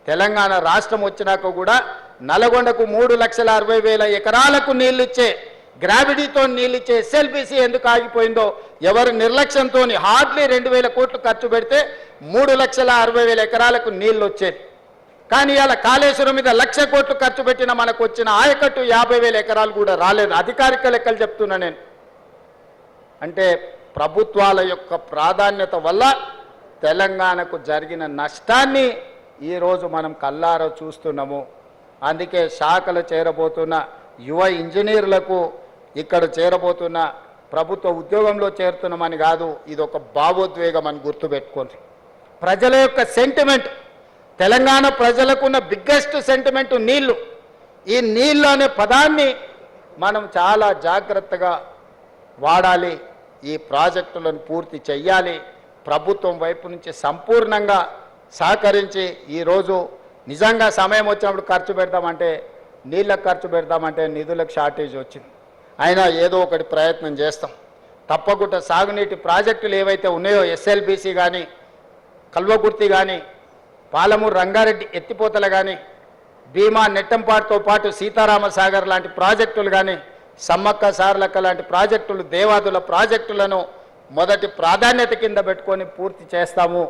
తెలంగాణ రాష్ట్రం వచ్చినాక కూడా నల్గొండకు 3,60,000 ఎకరాలకు నీళ్లు ఇచ్చే గ్రావిటీతో నీళ్ళు ఇచ్చే ఎస్ఎల్బీసీ ఎందుకు ఆగిపోయిందో ఎవరు నిర్లక్ష్యంతో హార్డ్లీ 2,000 కోట్లు ఖర్చు పెడితే 3,60,000 ఎకరాలకు నీళ్లు వచ్చేది. కానీ ఇలా కాళేశ్వరం మీద 1,00,000 కోట్లు ఖర్చు పెట్టిన మనకు వచ్చిన ఆయకట్టు 50,000 ఎకరాలు కూడా రాలేదు. అధికారిక లెక్కలు చెప్తున్నా నేను. అంటే ప్రభుత్వాల యొక్క ప్రాధాన్యత వల్ల తెలంగాణకు జరిగిన నష్టాన్ని ఈరోజు మనం కల్లారా చూస్తున్నాము. అందుకే శాఖలు చేరబోతున్న యువ ఇంజనీర్లకు ఇక్కడ చేరబోతున్న ప్రభుత్వ ఉద్యోగంలో చేరుతున్నామని కాదు, ఇది ఒక భావోద్వేగం అని గుర్తుపెట్టుకోండి. ప్రజల యొక్క సెంటిమెంట్, తెలంగాణ ప్రజలకున్న బిగ్గెస్ట్ సెంటిమెంట్ నీళ్లు. ఈ నీళ్ళు అనే పదాన్ని మనం చాలా జాగ్రత్తగా వాడాలి. ఈ ప్రాజెక్టులను పూర్తి చేయాలి. ప్రభుత్వం వైపు నుంచి సంపూర్ణంగా సహకరించి ఈరోజు నిజంగా సమయం వచ్చినప్పుడు ఖర్చు పెడతామంటే, నీళ్ళకు ఖర్చు పెడతామంటే నిధులకు షార్టేజ్ వచ్చింది. అయినా ఏదో ఒకటి ప్రయత్నం చేస్తాం. తప్పకుండా సాగునీటి ప్రాజెక్టులు ఏవైతే ఉన్నాయో ఎస్ఎల్బీసీ కానీ, కల్వకుర్తి కానీ, పాలమూరు రంగారెడ్డి ఎత్తిపోతలు కానీ, భీమా నెట్టంపాటుతో పాటు సీతారామసాగర్ లాంటి ప్రాజెక్టులు కానీ, సమ్మక్క సారలక్క లాంటి ప్రాజెక్టులు, దేవాదుల ప్రాజెక్టులను మొదటి ప్రాధాన్యత కింద పెట్టుకొని పూర్తి చేస్తాము.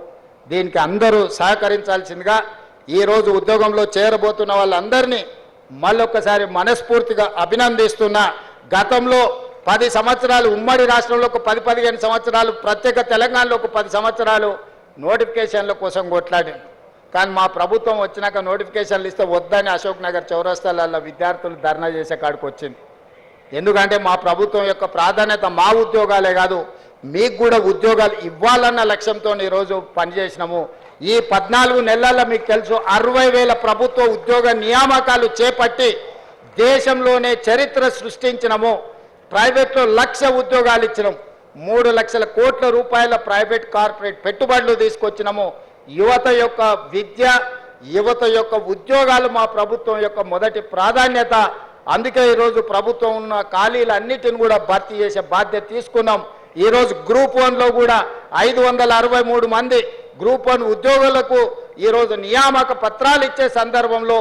దీనికి అందరూ సహకరించాల్సిందిగా ఈరోజు ఉద్యోగంలో చేరబోతున్న వాళ్ళందరినీ మళ్ళొక్కసారి మనస్ఫూర్తిగా అభినందిస్తున్నా. గతంలో 10 సంవత్సరాలు ఉమ్మడి రాష్ట్రంలో ఒక 10-15 సంవత్సరాలు, ప్రత్యేక తెలంగాణలో ఒక 10 సంవత్సరాలు నోటిఫికేషన్ల కోసం కొట్లాడాం. కానీ మా ప్రభుత్వం వచ్చినాక నోటిఫికేషన్లు ఇస్తే వద్దని అశోక్ నగర్ చౌరస్తాలలో విద్యార్థులు ధర్నా చేసే కాడికి వచ్చింది. ఎందుకంటే మా ప్రభుత్వం యొక్క ప్రాధాన్యత మా ఉద్యోగాలే కాదు, మీకు కూడా ఉద్యోగాలు ఇవ్వాలన్న లక్ష్యంతో ఈరోజు పనిచేసినాము. ఈ 14 నెలల్లో మీకు తెలుసు 60,000 ప్రభుత్వ ఉద్యోగ నియామకాలు చేపట్టి దేశంలోనే చరిత్ర సృష్టించినము. ప్రైవేట్లో 1,00,000 ఉద్యోగాలు ఇచ్చినాము. 3,00,000 కోట్ల రూపాయల ప్రైవేట్ కార్పొరేట్ పెట్టుబడులు తీసుకొచ్చినాము. యువత యొక్క విద్య, యువత యొక్క ఉద్యోగాలు మా ప్రభుత్వం యొక్క మొదటి ప్రాధాన్యత. అందుకే ఈరోజు ప్రభుత్వం ఉన్న ఖాళీలన్నిటిని కూడా భర్తీ చేసే బాధ్యత తీసుకున్నాం. ఈరోజు గ్రూప్ 1లో కూడా 563 మంది గ్రూప్ 1 ఉద్యోగులకు ఈరోజు నియామక పత్రాలు ఇచ్చే సందర్భంలో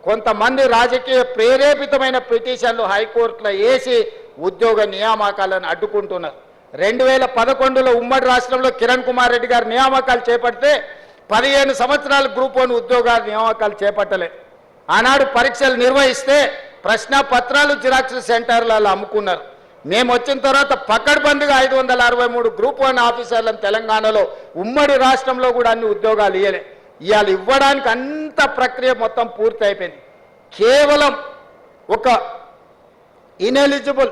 కొంతమంది రాజకీయ ప్రేరేపితమైన పిటిషన్లు హైకోర్టులో వేసి ఉద్యోగ నియామకాలను అడ్డుకుంటున్నారు. 2011లో ఉమ్మడి రాష్ట్రంలో కిరణ్ కుమార్ రెడ్డి గారు నియామకాలు చేపడితే 15 సంవత్సరాలు గ్రూప్ 1 ఉద్యోగాల నియామకాలు చేపట్టలే. ఆనాడు పరీక్షలు నిర్వహిస్తే ప్రశ్న పత్రాలు జిరాక్స్ సెంటర్లలో అమ్ముకున్నారు. మేము వచ్చిన తర్వాత పకడ్బందీగా 563 గ్రూప్ 1 ఆఫీసర్లను తెలంగాణలో ఉమ్మడి రాష్ట్రంలో కూడా అన్ని ఉద్యోగాలు ఇవ్వలే. ఇవాళ ఇవ్వడానికి అంత ప్రక్రియ మొత్తం పూర్తి అయిపోయింది. కేవలం ఒక ఇనెలిజిబుల్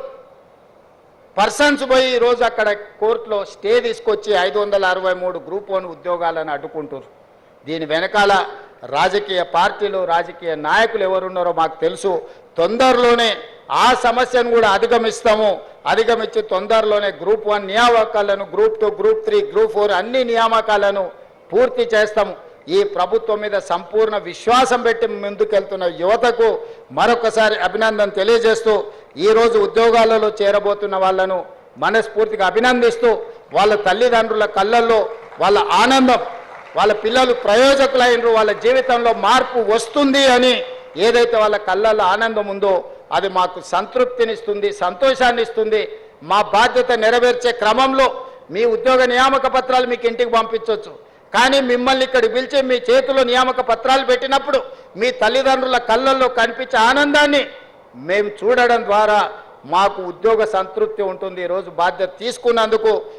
పర్సన్స్ పోయి ఈరోజు అక్కడ కోర్టులో స్టే తీసుకొచ్చి 563 గ్రూప్ 1 ఉద్యోగాలను అడ్డుకుంటారు. దీని వెనకాల రాజకీయ పార్టీలు, రాజకీయ నాయకులు ఎవరున్నారో మాకు తెలుసు. తొందరలోనే ఆ సమస్యను కూడా అధిగమించి తొందరలోనే గ్రూప్ 1 నియామకాలను, గ్రూప్ 2, గ్రూప్ 3, గ్రూప్ 4 అన్ని నియామకాలను పూర్తి చేస్తాము. ఈ ప్రభుత్వం మీద సంపూర్ణ విశ్వాసం పెట్టి ముందుకెళ్తున్న యువతకు మరొకసారి అభినందన తెలియజేస్తూ, ఈరోజు ఉద్యోగాలలో చేరబోతున్న వాళ్ళను మనస్ఫూర్తిగా అభినందిస్తూ, వాళ్ళ తల్లిదండ్రుల కళ్ళల్లో వాళ్ళ ఆనందం, వాళ్ళ పిల్లలు ప్రయోజకులైనరు, వాళ్ళ జీవితంలో మార్పు వస్తుంది అని ఏదైతే వాళ్ళ కళ్ళల్లో ఆనందం ఉందో అది మాకు సంతృప్తినిస్తుంది, సంతోషాన్ని ఇస్తుంది. మా బాధ్యత నెరవేర్చే క్రమంలో మీ ఉద్యోగ నియామక పత్రాలు మీకు ఇంటికి పంపించవచ్చు. కానీ మిమ్మల్ని ఇక్కడ పిలిచి మీ చేతిలో నియామక పత్రాలు పెట్టినప్పుడు మీ తల్లిదండ్రుల కళ్ళల్లో కనిపించే ఆనందాన్ని మేము చూడడం ద్వారా మాకు ఉద్యోగ సంతృప్తి ఉంటుంది. ఈరోజు బాధ్యత తీసుకున్నందుకు